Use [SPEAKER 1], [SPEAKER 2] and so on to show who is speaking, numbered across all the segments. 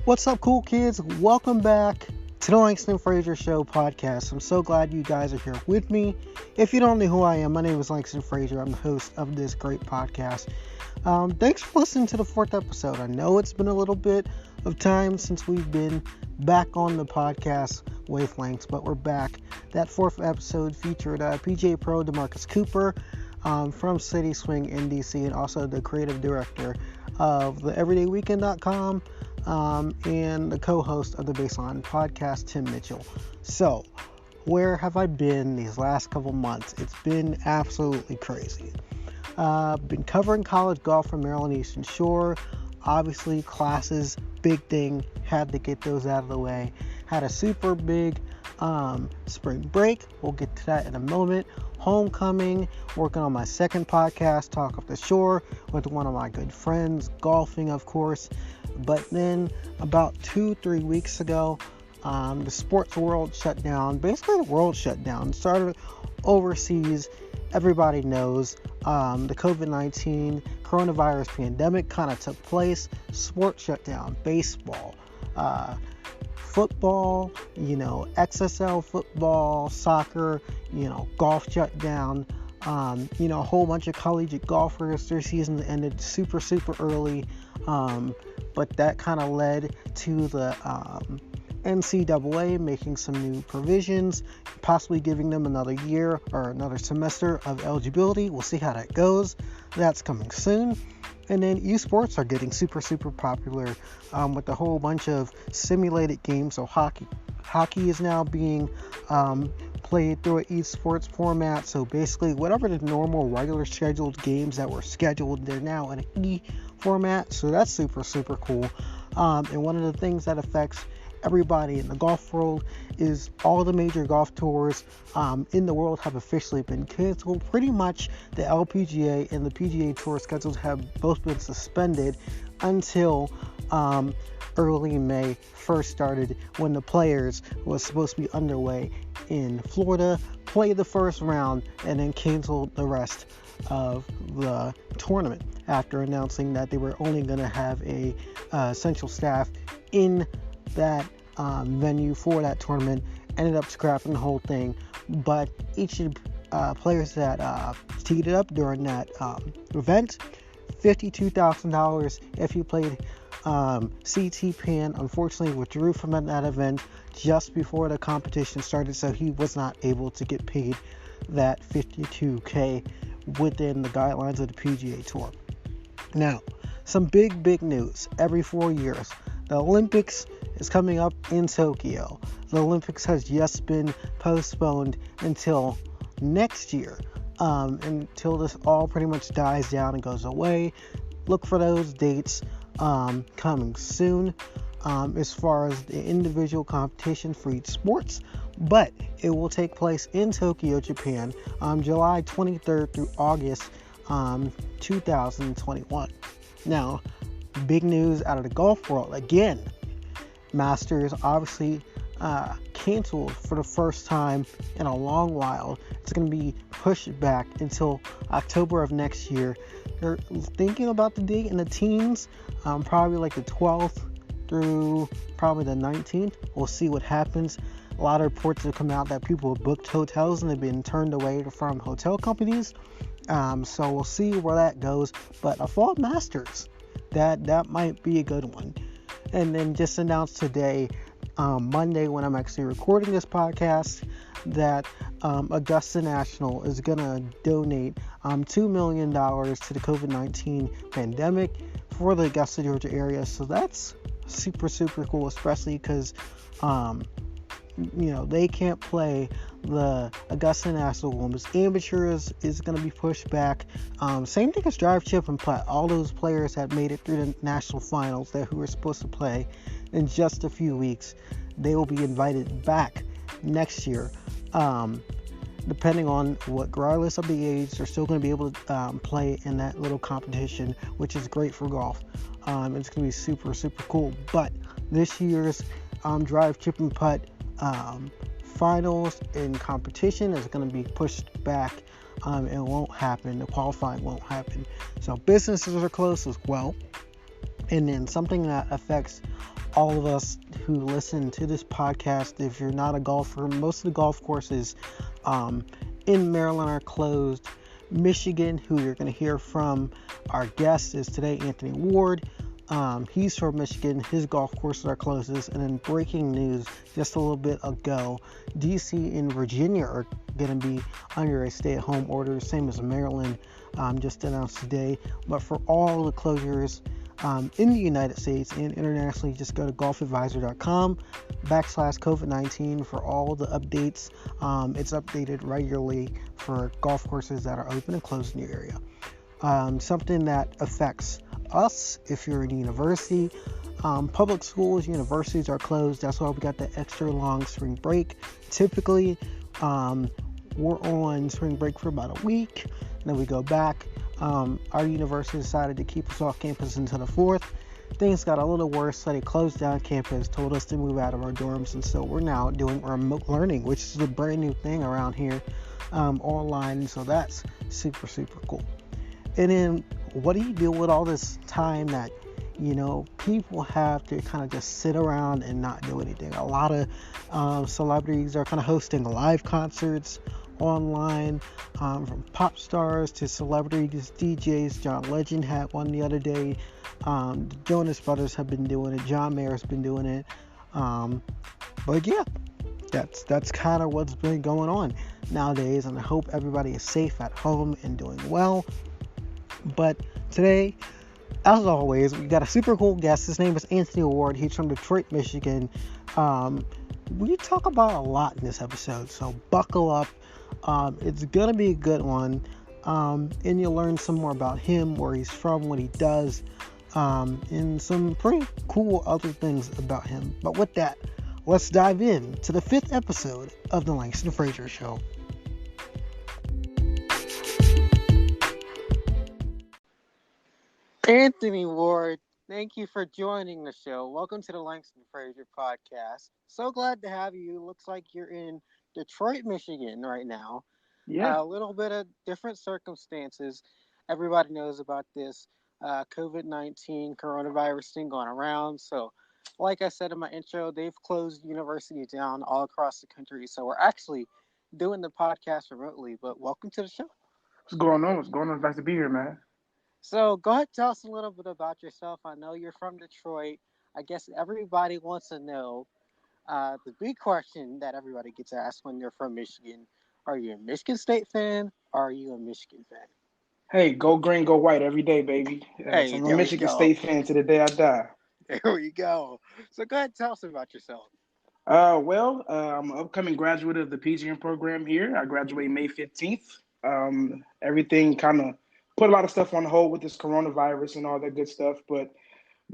[SPEAKER 1] What's up, cool kids? Welcome back to the Langston Frazier Show podcast. I'm so glad you guys are here with me. If you don't know who I am, my name is Langston Frazier. I'm the host of this great podcast. Thanks for listening to the fourth episode. I know it's been a little bit of time since we've been back on the podcast wavelengths, but we're back. That fourth episode featured PGA Pro DeMarcus Cooper from City Swing in DC, and also the creative director of the everydayweekend.com and the co-host of the Baseline podcast, Tim Mitchell. So, where have I been these last couple months? It's been absolutely crazy. Been covering college golf from Maryland Eastern Shore. Obviously, classes, big thing. Had to get those out of the way. Had a super big spring break. We'll get to that in a moment. Homecoming, working on my second podcast, Talk Off the Shore, with one of my good friends, golfing, of course. But then about 2-3 weeks ago, the sports world shut down. Basically, the world shut down. Started overseas. Everybody knows the COVID-19 coronavirus pandemic kind of took place. Sports shut down. Baseball, football, XSL football, soccer, golf shut down. A whole bunch of collegiate golfers, their season ended super early. But that kind of led to the NCAA making some new provisions, possibly giving them another year or another semester of eligibility. We'll see how that goes. That's coming soon. And then esports are getting super popular with a whole bunch of simulated games. So hockey is now being played through an esports format. So basically, whatever the normal regular scheduled games that were scheduled, they're now in an e-format. So that's super cool. And one of the things that affects everybody in the golf world is all the major golf tours in the world have officially been canceled. Pretty much the LPGA and the PGA Tour schedules have both been suspended until early May first started, when the Players was supposed to be underway in Florida, played the first round, and then canceled the rest of the tournament after announcing that they were only going to have a essential staff in that venue for that tournament. Ended up scrapping the whole thing, but each of the players that teed it up during that event, $52,000 if you played CT Pan, unfortunately withdrew from that event just before the competition started, so he was not able to get paid that $52K within the guidelines of the PGA Tour. Now, some big news. Every 4 years, the Olympics is coming up in Tokyo. The Olympics has just been postponed until next year, until this all pretty much dies down and goes away. Look for those dates coming soon as far as the individual competition for each sports, but it will take place in Tokyo, Japan, July 23rd through August 2021. Now, big news out of the golf world again. Masters obviously canceled for the first time in a long while. It's going to be pushed back until October of next year. They're thinking about the date in the teens, probably like the 12th through probably the 19th. We'll see what happens. A lot of reports have come out that people have booked hotels and they've been turned away from hotel companies. So we'll see where that goes. But a fall Masters, that might be a good one. And then just announced today, Monday, when I'm actually recording this podcast, that Augusta National is going to donate $2 million to the COVID-19 pandemic for the Augusta, Georgia area. So that's super cool, especially because they can't play the Augusta National Women's Amateurs is going to be pushed back. Same thing as Drive, Chip, and Putt. All those players that made it through the national finals who were supposed to play in just a few weeks, they will be invited back next year. Depending on regardless of the age, they're still going to be able to play in that little competition, which is great for golf. It's going to be super cool. But this year's Drive, Chip, and Putt finals in competition is going to be pushed back. It won't happen. The qualifying won't happen. So businesses are closed as well. And then something that affects all of us who listen to this podcast, if you're not a golfer, most of the golf courses in Maryland are closed. Michigan, who you're going to hear from, our guest is today Anthony Ward. He's from Michigan. His golf courses are closed. And then breaking news just a little bit ago, DC and Virginia are going to be under a stay-at-home order, same as Maryland, just announced today. But for all the closures in the United States and internationally, just go to golfadvisor.com/COVID-19 for all the updates. It's updated regularly for golf courses that are open and closed in your area. Something that affects us, if you're in a university, public schools, universities are closed. That's why we got the extra long spring break. Typically, we're on spring break for about a week, and then we go back. Our university decided to keep us off campus until the 4th. Things got a little worse, so they closed down campus, told us to move out of our dorms, and so we're now doing remote learning, which is a brand new thing around here, online, and so that's super, super cool. And then, what do you do with all this time that, people have to kind of just sit around and not do anything? A lot of celebrities are kind of hosting live concerts online, from pop stars to celebrities, DJs. John Legend had one the other day. The Jonas Brothers have been doing it. John Mayer's been doing it. But yeah, that's kind of what's been going on nowadays, and I hope everybody is safe at home and doing well. But today, as always, we got a super cool guest. His name is Anthony Ward. He's from Detroit, Michigan. We talk about a lot in this episode, so buckle up. It's going to be a good one, and you'll learn some more about him, where he's from, what he does, and some pretty cool other things about him. But with that, let's dive in to the 5th episode of the Langston Frazier Show. Anthony Ward, thank you for joining the show. Welcome to the Langston Frazier podcast. So glad to have you. Looks like you're in Detroit, Michigan right now.
[SPEAKER 2] Yeah.
[SPEAKER 1] A little bit of different circumstances. Everybody knows about this COVID-19 coronavirus thing going around. So, like I said in my intro, they've closed universities down all across the country. So we're actually doing the podcast remotely. But welcome to the show.
[SPEAKER 2] What's going on? What's going on? It's nice to be here, man.
[SPEAKER 1] So go ahead, tell us a little bit about yourself. I know you're from Detroit. I guess everybody wants to know the big question that everybody gets asked when they're from Michigan. Are you a Michigan State fan, or are you a Michigan fan?
[SPEAKER 2] Hey, go green, go white every day, baby. So
[SPEAKER 1] Hey,
[SPEAKER 2] I'm a
[SPEAKER 1] there we
[SPEAKER 2] Michigan
[SPEAKER 1] go.
[SPEAKER 2] State fan to the day I die.
[SPEAKER 1] There we go. So go ahead and tell us about yourself.
[SPEAKER 2] I'm an upcoming graduate of the PGM program here. I graduate May 15th. Everything kind of put a lot of stuff on hold with this coronavirus and all that good stuff, but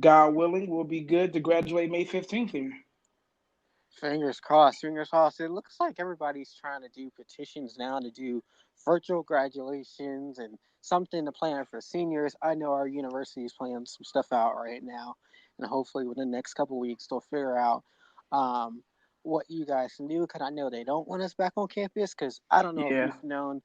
[SPEAKER 2] God willing, we'll be good to graduate May 15th here.
[SPEAKER 1] Fingers crossed, fingers crossed. It looks like everybody's trying to do petitions now to do virtual graduations and something to plan for seniors. I know our university is planning some stuff out right now, and hopefully within the next couple of weeks they'll figure out um, what you guys can do. Because I know they don't want us back on campus. Because I don't know if
[SPEAKER 2] Yeah.
[SPEAKER 1] you've known,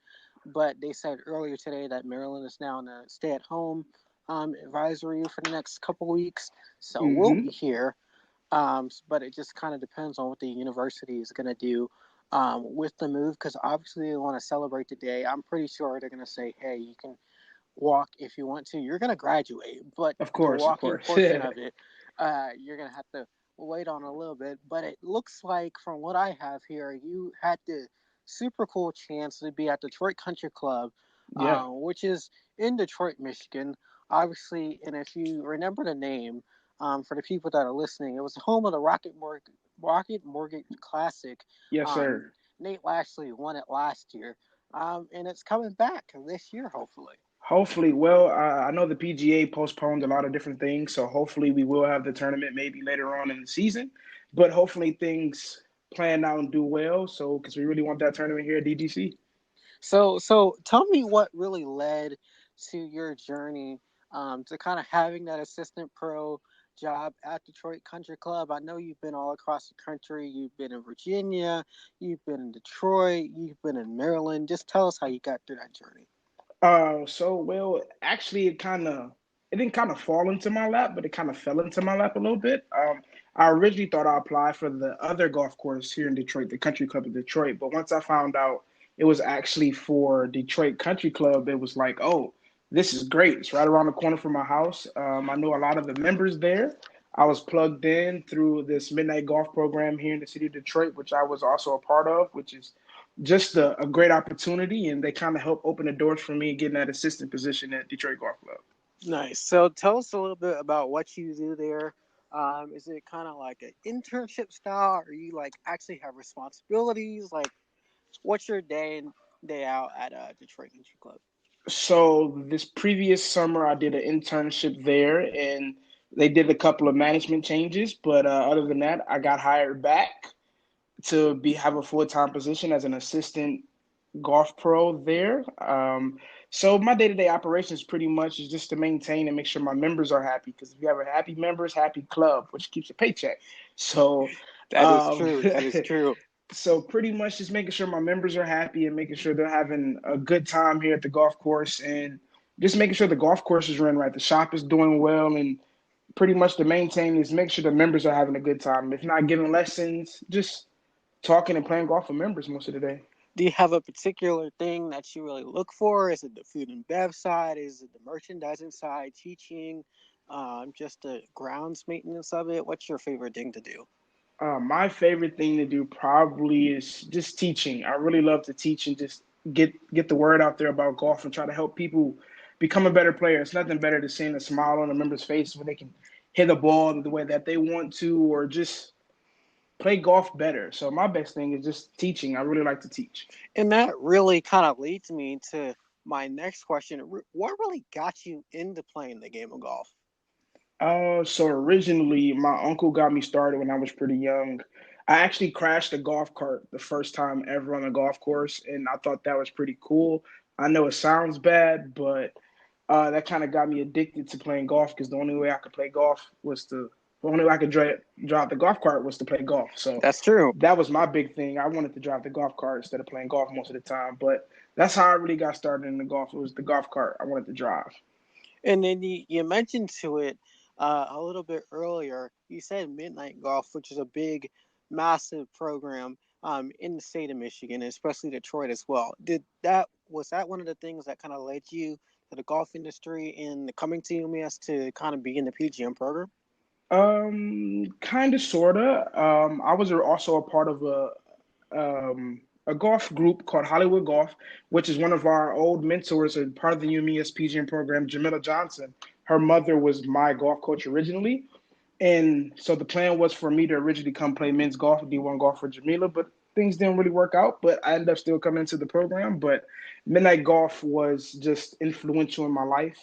[SPEAKER 1] but they said earlier today that Maryland is now in a stay-at-home advisory for the next couple of weeks. So we'll
[SPEAKER 2] Mm-hmm.
[SPEAKER 1] be here. But it just kind of depends on what the university is going to do with the move, because obviously they want to celebrate the day. I'm pretty sure they're going to say, hey, you can walk if you want to. You're going to graduate, but
[SPEAKER 2] Of
[SPEAKER 1] the
[SPEAKER 2] course, of
[SPEAKER 1] walking
[SPEAKER 2] course.
[SPEAKER 1] portion of it, you're going to have to wait on a little bit. But it looks like, from what I have here, you had the super cool chance to be at Detroit Country Club,
[SPEAKER 2] Yeah.
[SPEAKER 1] which is in Detroit, Michigan. Obviously, and if you remember the name, for the people that are listening, it was the home of the Rocket Mortgage Classic.
[SPEAKER 2] Yes,
[SPEAKER 1] Um,
[SPEAKER 2] sir.
[SPEAKER 1] Nate Lashley won it last year, and it's coming back this year, hopefully.
[SPEAKER 2] Hopefully, well, I know the PGA postponed a lot of different things, so hopefully we will have the tournament maybe later on in the season. But hopefully things plan out and do well. So, because we really want that tournament here at DGC.
[SPEAKER 1] So tell me what really led to your journey to kind of having that assistant pro job at Detroit Country Club. I know you've been all across the country. You've been in Virginia, you've been in Detroit, you've been in Maryland. Just tell us how you got through that journey.
[SPEAKER 2] Actually, it didn't kind of fall into my lap, but it kind of fell into my lap a little bit. I originally thought I applied for the other golf course here in Detroit, the Country Club of Detroit. But once I found out it was actually for Detroit Country Club, it was like, oh, this is great. It's right around the corner from my house. I know a lot of the members there. I was plugged in through this midnight golf program here in the city of Detroit, which I was also a part of, which is just a great opportunity. And they kind of help open the doors for me getting that assistant position at Detroit Golf Club.
[SPEAKER 1] Nice. So tell us a little bit about what you do there. Is it kind of like an internship style, or you like actually have responsibilities? Like, what's your day in day out at Detroit Country Club?
[SPEAKER 2] So this previous summer, I did an internship there, and they did a couple of management changes. But other than that, I got hired back to be have a full time position as an assistant golf pro there. So my day to day operations pretty much is just to maintain and make sure my members are happy. Because if you have a happy members, happy club, which keeps a paycheck. So
[SPEAKER 1] That is
[SPEAKER 2] um,
[SPEAKER 1] true. That is true.
[SPEAKER 2] so pretty much just making sure my members are happy and making sure they're having a good time here at the golf course and just making sure the golf course is running right, the shop is doing well, and pretty much the main thing is make sure the members are having a good time. If not giving lessons, just talking and playing golf with members most of the day.
[SPEAKER 1] Do you have a particular thing that you really look for? Is it the food and bev side? Is it the merchandising side, teaching, just the grounds maintenance of it? What's your favorite thing to do?
[SPEAKER 2] My favorite thing to do probably is just teaching. I really love to teach and just get the word out there about golf and try to help people become a better player. It's nothing better than seeing a smile on a member's face when they can hit the ball the way that they want to, or just play golf better. So my best thing is just teaching. I really like to teach.
[SPEAKER 1] And that really kind of leads me to my next question. What really got you into playing the game of golf?
[SPEAKER 2] So originally, my uncle got me started when I was pretty young. I actually crashed a golf cart the first time ever on a golf course, and I thought that was pretty cool. I know it sounds bad, but that kind of got me addicted to playing golf because the only way I could play golf was to, the only way I could drive the golf cart was to play golf. So
[SPEAKER 1] That's true.
[SPEAKER 2] that was my big thing. I wanted to drive the golf cart instead of playing golf most of the time, but that's how I really got started in the golf. It was the golf cart I wanted to drive.
[SPEAKER 1] And then you mentioned to it a little bit earlier. You said Midnight Golf, which is a big, massive program in the state of Michigan, and especially Detroit as well. Was that one of the things that kind of led you to the golf industry and coming to UMS to kind of be in the PGM program?
[SPEAKER 2] Kind of, sorta. I was also a part of a golf group called Hollywood Golf, which is one of our old mentors and part of the UMES PGM program, Jamila Johnson. Her mother was my golf coach originally. And so the plan was for me to originally come play men's golf, D1 golf for Jamila, but things didn't really work out. But I ended up still coming into the program. But Midnight Golf was just influential in my life.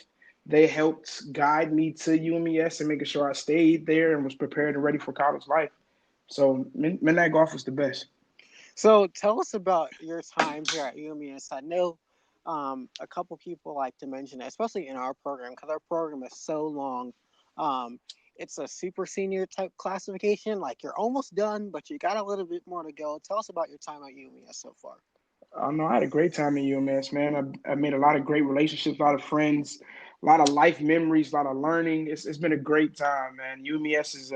[SPEAKER 2] They helped guide me to UMES and making sure I stayed there and was prepared and ready for college life. So Midnight Golf was the best.
[SPEAKER 1] So tell us about your time here at UMS. I know a couple people like to mention it, especially in our program, because our program is so long. Um, it's a super senior type classification. Like you're almost done, but you got a little bit more to go. Tell us about your time at UMS so far.
[SPEAKER 2] No, I had a great time in UMS, man. I made a lot of great relationships, a lot of friends, a lot of life memories, a lot of learning. It's been a great time, man. UMS is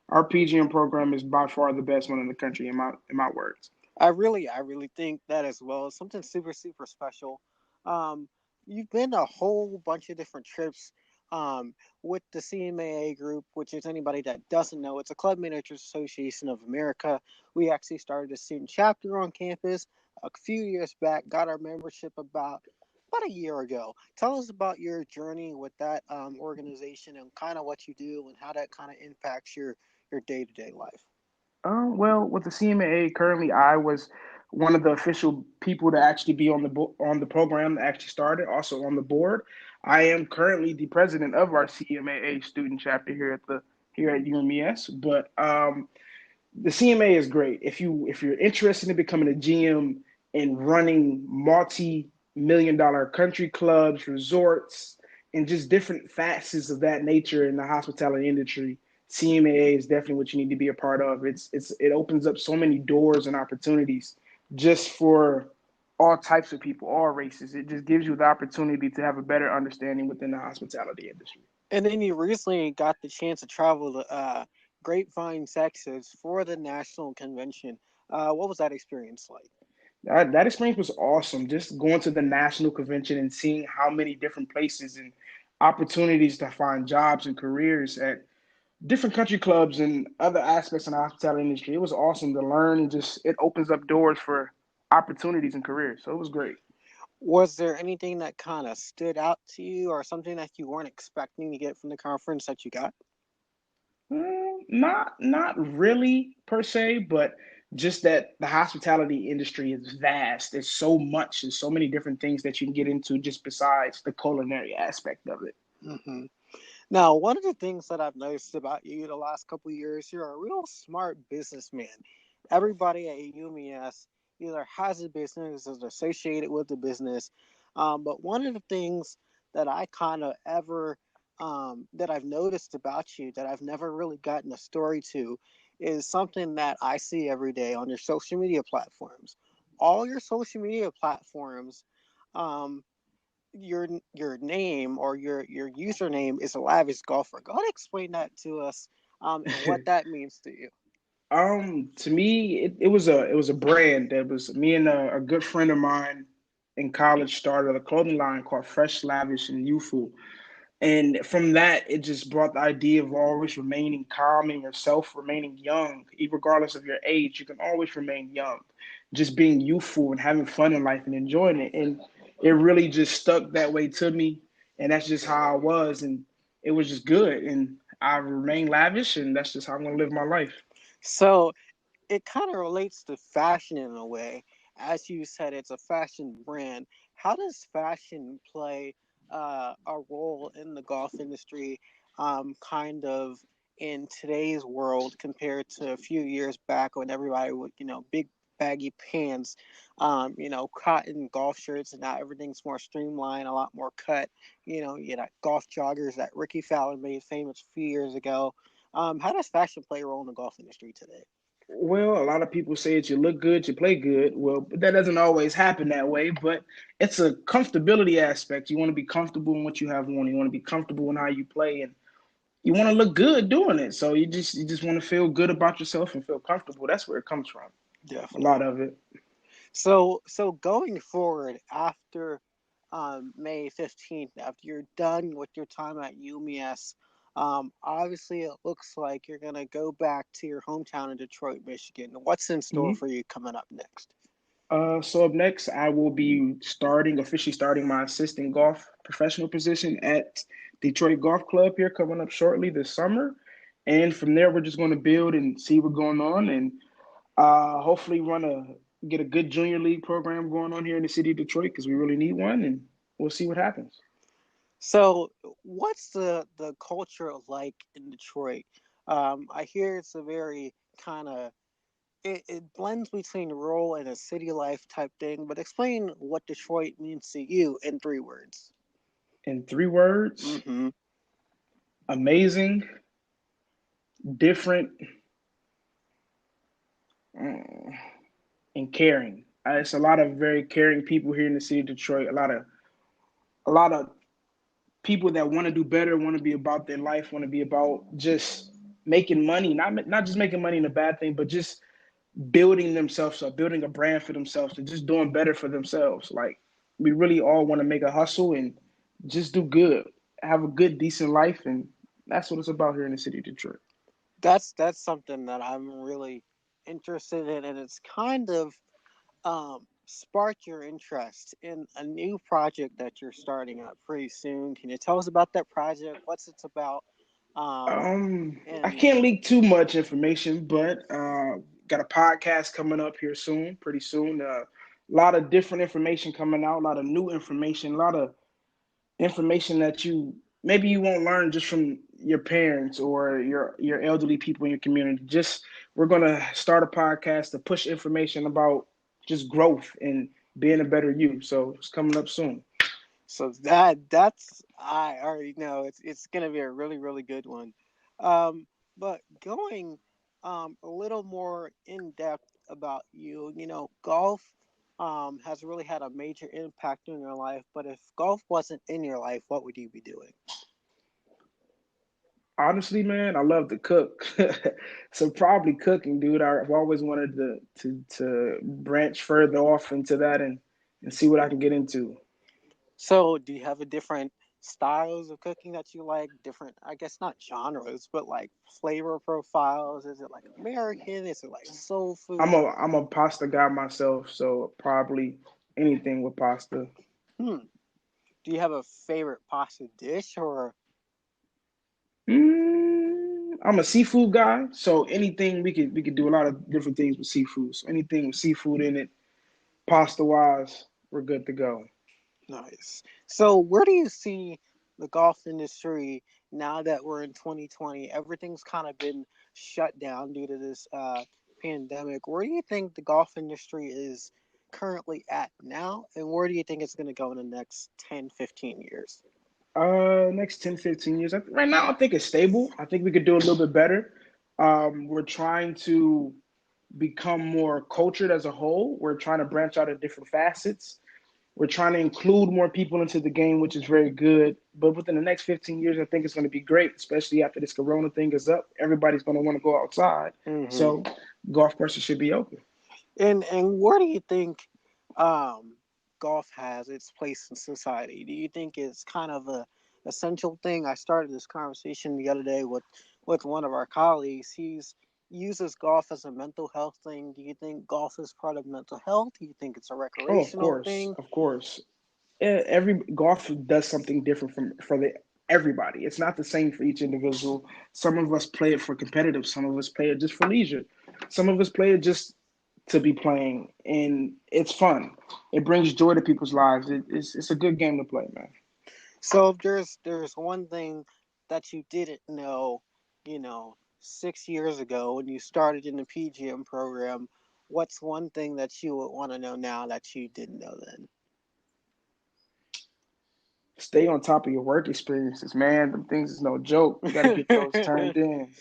[SPEAKER 2] our PGM program is by far the best one in the country, in my words.
[SPEAKER 1] I really think that as well. It's something super, super special. Um, you've been a whole bunch of different trips with the CMAA group, which is anybody that doesn't know, it's a Club Managers Association of America. We actually started a student chapter on campus a few years back, got our membership about a year ago. Tell us about your journey with that organization and kind of what you do and how that kind of impacts your day-to-day life.
[SPEAKER 2] Well, with the CMAA, currently I was one of the official people to actually be on the program that actually started, also on the board. I am currently the president of our CMAA student chapter here at UMES. But the CMA is great. If you're interested in becoming a GM and running multi-million dollar country clubs, resorts, and just different facets of that nature in the hospitality industry, CMAA is definitely what you need to be a part of. It opens up so many doors and opportunities just for all types of people, all races. It just gives you the opportunity to have a better understanding within the hospitality industry.
[SPEAKER 1] And then you recently got the chance to travel to Grapevine, Texas for the national convention. What was that experience like?
[SPEAKER 2] That experience was awesome. Just going to the national convention and seeing how many different places and opportunities to find jobs and careers at different country clubs and other aspects in the hospitality industry. It was awesome to learn and just it opens up doors for opportunities and careers. So it was great.
[SPEAKER 1] Was there anything that kind of stood out to you or something that you weren't expecting to get from the conference that you got?
[SPEAKER 2] Not really per se, but just that the hospitality industry is vast. There's so much and so many different things that you can get into just besides the culinary aspect of it.
[SPEAKER 1] Hmm. Now, one of the things that I've noticed about you the last couple of years, you're a real smart businessman. Everybody at UMES either has a business, is associated with the business. But one of the things that I kind of ever that I've noticed about you that I've never really gotten a story to is something that I see every day on your social media platforms. All your social media platforms, um, your name or your username is a lavish golfer. Go ahead and explain that to us, and what that means to you.
[SPEAKER 2] To me, it was a brand that was me and a good friend of mine in college started a clothing line called Fresh, Lavish, and Youthful. And from that, it just brought the idea of always remaining calm in yourself, remaining young, regardless of your age. You can always remain young, just being youthful and having fun in life and enjoying it. And it really just stuck that way to me. And that's just how I was. And it was just good. And I remain lavish, and that's just how I'm going to live my life.
[SPEAKER 1] So it kind of relates to fashion in a way. As you said, it's a fashion brand. How does fashion play a role in the golf industry, kind of in today's world compared to a few years back when everybody would, big baggy pants, cotton golf shirts, and now everything's more streamlined, a lot more cut. You got golf joggers that Ricky Fowler made famous a few years ago. How does fashion play a role in the golf industry today?
[SPEAKER 2] Well, a lot of people say that you look good, you play good. Well, but that doesn't always happen that way. But it's a comfortability aspect. You want to be comfortable in what you have on. You want to be comfortable in how you play, and you want to look good doing it. So you just want to feel good about yourself and feel comfortable. That's where it comes from. A lot
[SPEAKER 1] Definitely.
[SPEAKER 2] of it.
[SPEAKER 1] So going forward after May 15th, after you're done with your time at UMES, obviously it looks like you're gonna go back to your hometown in Detroit, Michigan. What's in store
[SPEAKER 2] Hmm.
[SPEAKER 1] for you coming up next?
[SPEAKER 2] So up next, I will be officially starting my assistant golf professional position at Detroit Golf Club here coming up shortly this summer. And from there, we're just going to build and see what's going on, and hopefully get a good junior league program going on here in the city of Detroit because we really need one, and we'll see what happens.
[SPEAKER 1] So what's the culture like in Detroit? I hear it's a very kind of it blends between rural and a city life type thing, but explain what Detroit means to you in 3 words.
[SPEAKER 2] In 3 words,
[SPEAKER 1] Mm-hmm.
[SPEAKER 2] amazing, different, mm, and caring. It's a lot of very caring people here in the city of Detroit. A lot of people that want to do better, want to be about their life, want to be about just making money, not just making money in a bad thing, but just building themselves up, building a brand for themselves, and just doing better for themselves. Like we really all want to make a hustle and just do good, have a good, decent life, and that's what it's about here in the city of Detroit.
[SPEAKER 1] That's something that I'm really interested in, and it's kind of sparked your interest in a new project that you're starting up pretty soon. Can you tell us about that project? What's it's about? Um,
[SPEAKER 2] I
[SPEAKER 1] and
[SPEAKER 2] can't leak too much information, but got a podcast coming up here soon, pretty soon. A lot of different information coming out, a lot of new information, a lot of information that you maybe you won't learn just from your parents or your elderly people in your community. Just we're gonna start a podcast to push information about just growth and being a better you. So it's coming up soon.
[SPEAKER 1] so that's I already know it's gonna be a really good one. But going a little more in depth about you, golf has really had a major impact on your life. But if golf wasn't in your life, what would you be doing?
[SPEAKER 2] Honestly, man, I love to cook. So probably cooking, dude. I've always wanted to branch further off into that and see what I can get into.
[SPEAKER 1] So, do you have a different styles of cooking that you like? Different, I guess not genres, but like flavor profiles. Is it like American? Is it like soul food?
[SPEAKER 2] I'm a pasta guy myself, so probably anything with pasta.
[SPEAKER 1] Hmm. Do you have a favorite pasta dish or?
[SPEAKER 2] I'm a seafood guy, so anything we could do a lot of different things with seafood. So anything with seafood in it, pasta wise, we're good to go.
[SPEAKER 1] Nice. So, where do you see the golf industry now that we're in 2020? Everything's kind of been shut down due to this pandemic. Where do you think the golf industry is currently at now? And where do you think it's going to go in the next 10, 15 years?
[SPEAKER 2] Next 10, 15 years. Right now, I think it's stable. I think we could do a little bit better. We're trying to become more cultured as a whole. We're trying to branch out of different facets. We're trying to include more people into the game, which is very good. But within the next 15 years, I think it's going to be great, especially after this Corona thing is up. Everybody's going to want to go outside.
[SPEAKER 1] Mm-hmm.
[SPEAKER 2] So golf courses should be open.
[SPEAKER 1] And where do you think um, golf has its place in society? Do you think it's kind of a essential thing? I started this conversation the other day with one of our colleagues. He's uses golf as a mental health thing. Do you think golf is part of mental health? Do you think it's a
[SPEAKER 2] Oh, of
[SPEAKER 1] recreational
[SPEAKER 2] course,
[SPEAKER 1] thing?
[SPEAKER 2] of course. Every golf does something different from for the everybody. It's not the same for each individual. Some of us play it for competitive. Some of us play it just for leisure. Some of us play it just to be playing, and it's fun. It brings joy to people's lives. It's a good game to play, man.
[SPEAKER 1] So if there's one thing that you didn't know, 6 years ago when you started in the PGM program, what's one thing that you would want to know now that you didn't know then?
[SPEAKER 2] Stay on top of your work experiences, man. Them things is no joke. You got to get those turned in.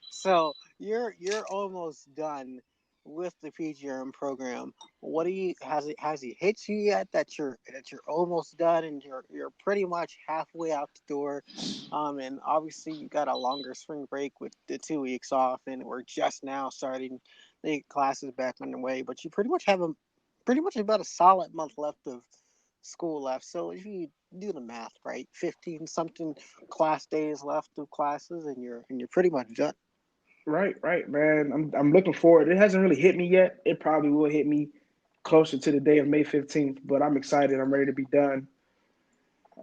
[SPEAKER 1] So you're almost done with the PGM program. What do you has it hit you yet that you're almost done and you're pretty much halfway out the door? And obviously you got a longer spring break with the 2 weeks off, and we're just now starting the classes back underway. But you pretty much about a solid month left of school left. So if you do the math right, 15 something class days left of classes, and you're pretty much done.
[SPEAKER 2] Right, right, man. I'm looking forward. It hasn't really hit me yet. It probably will hit me closer to the day of May 15th, but I'm excited. I'm ready to be done.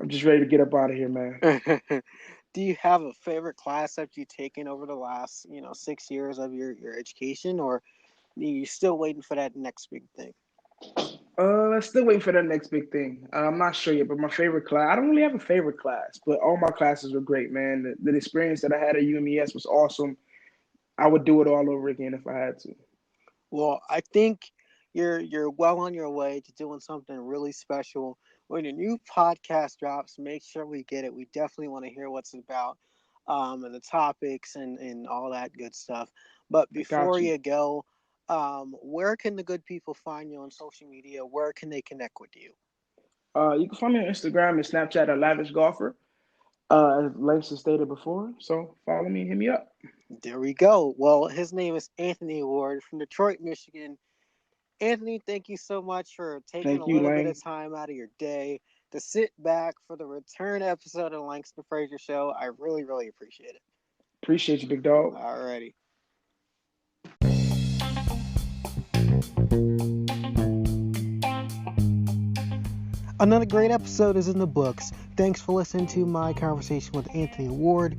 [SPEAKER 2] I'm just ready to get up out of here, man.
[SPEAKER 1] Do you have a favorite class that you've taken over the last 6 years of your education, or are you still waiting for that next big thing?
[SPEAKER 2] Still waiting for that next big thing. I'm not sure yet, but my favorite class, I don't really have a favorite class, but all my classes were great, man. The experience that I had at UMES was awesome. I would do it all over again if I had to.
[SPEAKER 1] Well, I think you're well on your way to doing something really special. When your new podcast drops, make sure we get it. We definitely want to hear what's about, and the topics and all that good stuff. But
[SPEAKER 2] I got
[SPEAKER 1] before
[SPEAKER 2] you.
[SPEAKER 1] you go, where can the good people find you on social media? Where can they connect with you?
[SPEAKER 2] You can find me on Instagram and Snapchat at Lavish Golfer, as Langston stated before. So follow me and hit me up.
[SPEAKER 1] There we go. Well, his name is Anthony Ward from Detroit, Michigan. Anthony, thank you so much for taking a
[SPEAKER 2] Thank you,
[SPEAKER 1] little bit
[SPEAKER 2] Lang.
[SPEAKER 1] of time out of your day to sit back for the return episode of Langston Frazier Show. I really, really appreciate it.
[SPEAKER 2] Appreciate you, big dog.
[SPEAKER 1] Alrighty. Another great episode is in the books. Thanks for listening to my conversation with Anthony Ward.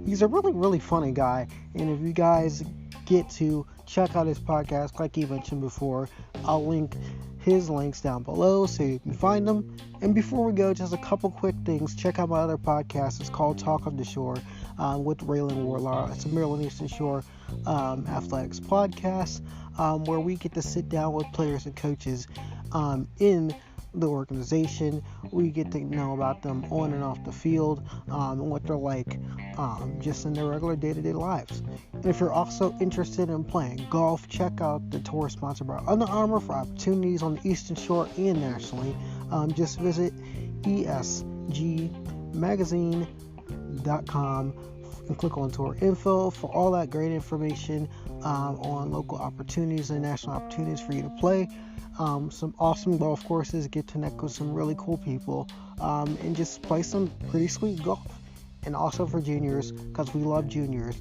[SPEAKER 1] He's a really, really funny guy, and if you guys get to check out his podcast, like he mentioned before, I'll link his links down below so you can find them. And before we go, just a couple quick things. Check out my other podcast. It's called Talk of the Shore with Ralan Wardlaw. It's a Maryland Eastern Shore athletics podcast where we get to sit down with players and coaches in the organization. We get to know about them on and off the field, and what they're like just in their regular day-to-day lives. And if you're also interested in playing golf, check out the tour sponsored by Under Armour for opportunities on the Eastern Shore and nationally. Just visit esgmagazine.com langstonfrazier.com and click on tour info for all that great information on local opportunities and national opportunities for you to play. Some awesome golf courses, get to connect with some really cool people, and just play some pretty sweet golf. And also for juniors, because we love juniors,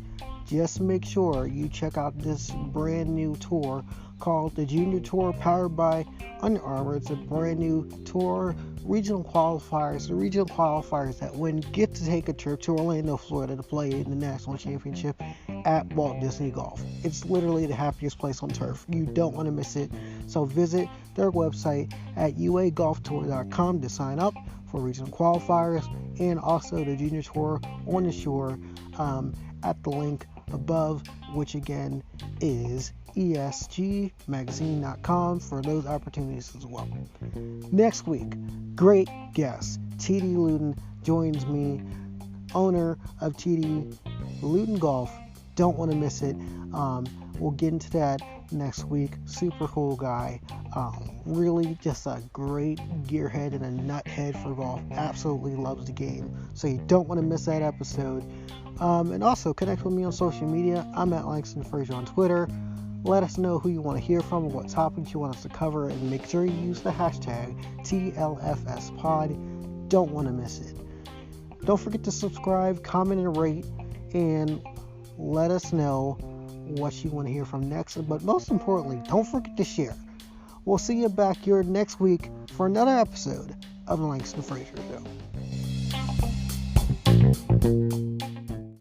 [SPEAKER 1] just make sure you check out this brand new tour called the Junior Tour, powered by Under Armour. It's a brand new tour, regional qualifiers. The regional qualifiers that win get to take a trip to Orlando, Florida to play in the national championship at Walt Disney Golf. It's literally the happiest place on turf. You don't want to miss it. So visit their website at uagolftour.com to sign up for regional qualifiers, and also the Junior Tour on the shore at the link above, which again is esgmagazine.com for those opportunities as well. Next week, great guest, TD Luton joins me, owner of TD Luton Golf. Don't want to miss it. We'll get into that next week. Super cool guy. Really just a great gearhead and a nuthead for golf. Absolutely loves the game. So you don't want to miss that episode. And also connect with me on social media. I'm at Langston Frazier on Twitter. Let us know who you want to hear from and what topics you want us to cover, and make sure you use the hashtag TLFSPod. Don't want to miss it. Don't forget to subscribe, comment, and rate, and let us know what you want to hear from next. But most importantly, don't forget to share. We'll see you back here next week for another episode of the Langston Frazier Show.